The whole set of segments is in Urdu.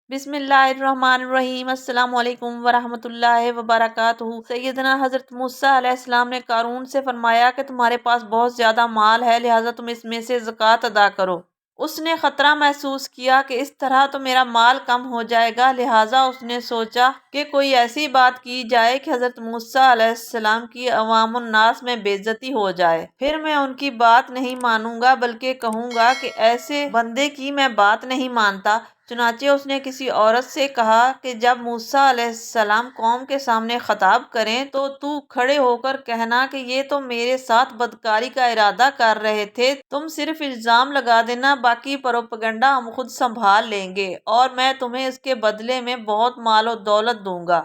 بسم اللہ الرحمن الرحیم۔ السلام علیکم ورحمۃ اللہ وبرکاتہ۔ سیدنا حضرت موسیٰ علیہ السلام نے قارون سے فرمایا کہ تمہارے پاس بہت زیادہ مال ہے، لہٰذا تم اس میں سے زکوٰۃ ادا کرو۔ اس نے خطرہ محسوس کیا کہ اس طرح تو میرا مال کم ہو جائے گا، لہٰذا اس نے سوچا کہ کوئی ایسی بات کی جائے کہ حضرت موسیٰ علیہ السلام کی عوام الناس میں بے عزتی ہو جائے، پھر میں ان کی بات نہیں مانوں گا بلکہ کہوں گا کہ ایسے بندے کی میں بات نہیں مانتا۔ چنانچہ اس نے کسی عورت سے کہا کہ جب موسیٰ علیہ السلام قوم کے سامنے خطاب کریں تو کھڑے ہو کر کہنا کہ یہ تو میرے ساتھ بدکاری کا ارادہ کر رہے تھے، تم صرف الزام لگا دینا، باقی پروپیگنڈا ہم خود سنبھال لیں گے اور میں تمہیں اس کے بدلے میں بہت مال و دولت دوں گا۔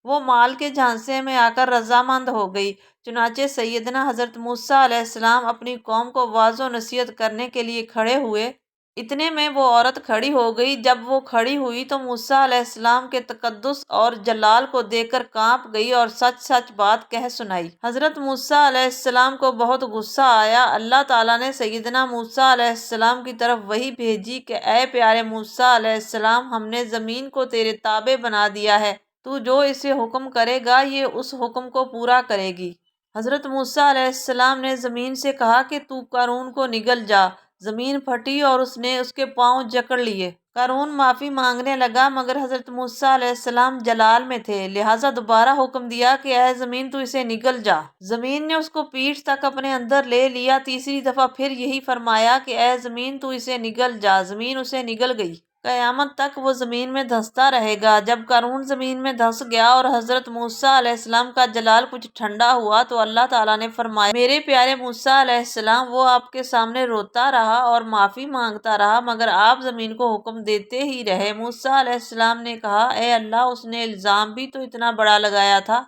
وہ مال کے جھانسے میں آ کر رضامند ہو گئی۔ چنانچہ سیدنا حضرت موسیٰ علیہ السلام اپنی قوم کو واعظ و نصیحت کرنے کے لیے کھڑے ہوئے۔ اتنے میں وہ عورت کھڑی ہو گئی۔ جب وہ کھڑی ہوئی تو موسیٰ علیہ السلام کے تقدس اور جلال کو دیکھ کر کانپ گئی اور سچ سچ بات کہہ سنائی۔ حضرت موسیٰ علیہ السلام کو بہت غصہ آیا۔ اللہ تعالیٰ نے سیدنا موسیٰ علیہ السلام کی طرف وحی بھیجی کہ اے پیارے موسیٰ علیہ السلام، ہم نے زمین کو تیرے تابع بنا دیا ہے، تو جو اسے حکم کرے گا یہ اس حکم کو پورا کرے گی۔ حضرت موسیٰ علیہ السلام نے زمین سے کہا کہ تو قارون کو نگل جا۔ زمین پھٹی اور اس نے اس کے پاؤں جکڑ لیے۔ قارون معافی مانگنے لگا مگر حضرت موسیٰ علیہ السلام جلال میں تھے، لہٰذا دوبارہ حکم دیا کہ اے زمین تو اسے نگل جا۔ زمین نے اس کو پیٹھ تک اپنے اندر لے لیا۔ تیسری دفعہ پھر یہی فرمایا کہ اے زمین تو اسے نگل جا۔ زمین اسے نگل گئی۔ قیامت تک وہ زمین میں دھنستا رہے گا۔ جب قارون زمین میں دھنس گیا اور حضرت موسیٰ علیہ السلام کا جلال کچھ ٹھنڈا ہوا تو اللہ تعالیٰ نے فرمایا میرے پیارے موسیٰ علیہ السلام، وہ آپ کے سامنے روتا رہا اور معافی مانگتا رہا مگر آپ زمین کو حکم دیتے ہی رہے۔ موسیٰ علیہ السلام نے کہا اے اللہ، اس نے الزام بھی تو اتنا بڑا لگایا تھا۔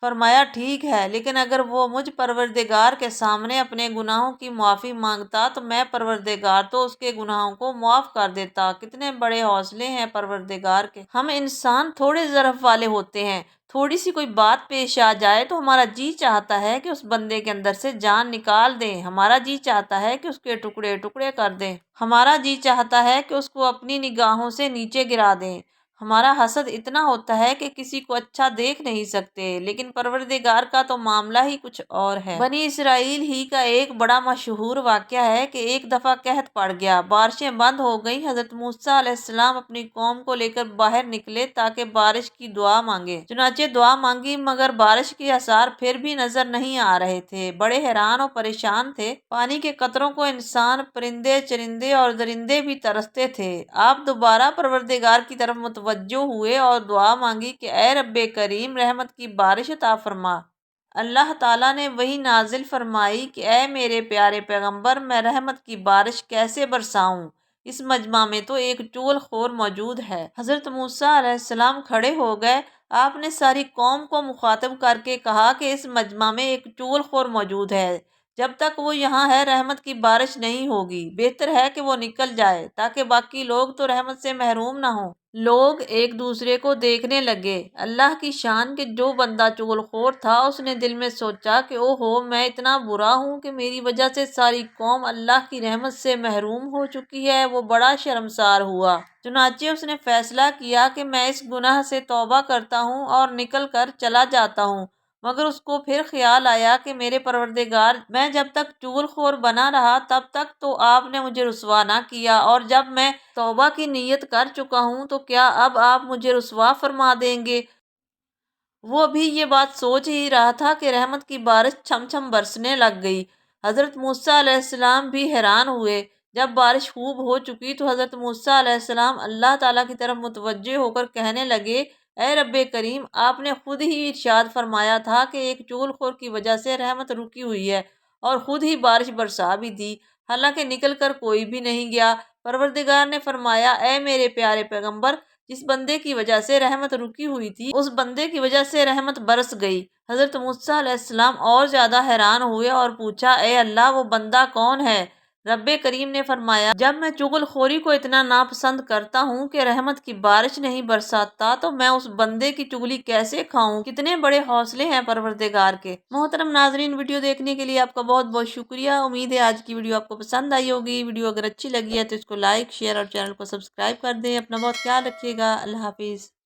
فرمایا ٹھیک ہے، لیکن اگر وہ مجھ پروردگار کے سامنے اپنے گناہوں کی معافی مانگتا تو میں پروردگار تو اس کے گناہوں کو معاف کر دیتا۔ کتنے بڑے حوصلے ہیں پروردگار کے۔ ہم انسان تھوڑے ظرف والے ہوتے ہیں، تھوڑی سی کوئی بات پیش آ جائے تو ہمارا جی چاہتا ہے کہ اس بندے کے اندر سے جان نکال دیں، ہمارا جی چاہتا ہے کہ اس کے ٹکڑے ٹکڑے کر دیں، ہمارا جی چاہتا ہے کہ اس کو اپنی نگاہوں سے نیچے گرا دیں۔ ہمارا حسد اتنا ہوتا ہے کہ کسی کو اچھا دیکھ نہیں سکتے، لیکن پروردگار کا تو معاملہ ہی کچھ اور ہے۔ بنی اسرائیل ہی کا ایک بڑا مشہور واقعہ ہے کہ ایک دفعہ قحط پڑ گیا، بارشیں بند ہو گئیں۔ حضرت موسیٰ علیہ السلام اپنی قوم کو لے کر باہر نکلے تاکہ بارش کی دعا مانگے۔ چنانچہ دعا مانگی مگر بارش کے آثار پھر بھی نظر نہیں آ رہے تھے۔ بڑے حیران اور پریشان تھے۔ پانی کے قطروں کو انسان، پرندے، چرندے اور درندے بھی ترستے تھے۔ آپ دوبارہ پروردگار کی طرف متوجہ ہوئے اور دعا مانگی کہ اے رب کریم، رحمت کی بارش عطا فرما۔ اللہ تعالیٰ نے وحی نازل فرمائی کہ اے میرے پیارے پیغمبر، میں رحمت کی بارش کیسے برساؤں؟ اس مجمع میں تو ایک چغل خور موجود ہے۔ حضرت موسیٰ علیہ السلام کھڑے ہو گئے۔ آپ نے ساری قوم کو مخاطب کر کے کہا کہ اس مجمع میں ایک چغل خور موجود ہے، جب تک وہ یہاں ہے رحمت کی بارش نہیں ہوگی۔ بہتر ہے کہ وہ نکل جائے تاکہ باقی لوگ تو رحمت سے محروم نہ ہوں۔ لوگ ایک دوسرے کو دیکھنے لگے۔ اللہ کی شان کہ جو بندہ چغل خور تھا اس نے دل میں سوچا کہ اوہو، میں اتنا برا ہوں کہ میری وجہ سے ساری قوم اللہ کی رحمت سے محروم ہو چکی ہے۔ وہ بڑا شرمسار ہوا۔ چنانچہ اس نے فیصلہ کیا کہ میں اس گناہ سے توبہ کرتا ہوں اور نکل کر چلا جاتا ہوں، مگر اس کو پھر خیال آیا کہ میرے پروردگار، میں جب تک چغل خور بنا رہا تب تک تو آپ نے مجھے رسوا نہ کیا، اور جب میں توبہ کی نیت کر چکا ہوں تو کیا اب آپ مجھے رسوا فرما دیں گے؟ وہ بھی یہ بات سوچ ہی رہا تھا کہ رحمت کی بارش چھم چھم برسنے لگ گئی۔ حضرت موسیٰ علیہ السلام بھی حیران ہوئے۔ جب بارش خوب ہو چکی تو حضرت موسیٰ علیہ السلام اللہ تعالیٰ کی طرف متوجہ ہو کر کہنے لگے اے رب کریم، آپ نے خود ہی ارشاد فرمایا تھا کہ ایک چغل خور کی وجہ سے رحمت رکی ہوئی ہے، اور خود ہی بارش برسا بھی دی، حالانکہ نکل کر کوئی بھی نہیں گیا۔ پروردگار نے فرمایا اے میرے پیارے پیغمبر، جس بندے کی وجہ سے رحمت رکی ہوئی تھی اس بندے کی وجہ سے رحمت برس گئی۔ حضرت موسیٰ علیہ السلام اور زیادہ حیران ہوئے اور پوچھا اے اللہ، وہ بندہ کون ہے رب کریم نے فرمایا جب میں چغل خوری کو اتنا ناپسند کرتا ہوں کہ رحمت کی بارش نہیں برساتا تو میں اس بندے کی چغلی کیسے کھاؤں. کتنے بڑے حوصلے ہیں پروردگار کے. محترم ناظرین، ویڈیو دیکھنے کے لیے آپ کا بہت بہت شکریہ. امید ہے آج کی ویڈیو آپ کو پسند آئی ہوگی. ویڈیو اگر اچھی لگی ہے تو اس کو لائک، شیئر اور چینل کو سبسکرائب کر دیں. اپنا بہت خیال رکھیے گا. اللہ حافظ.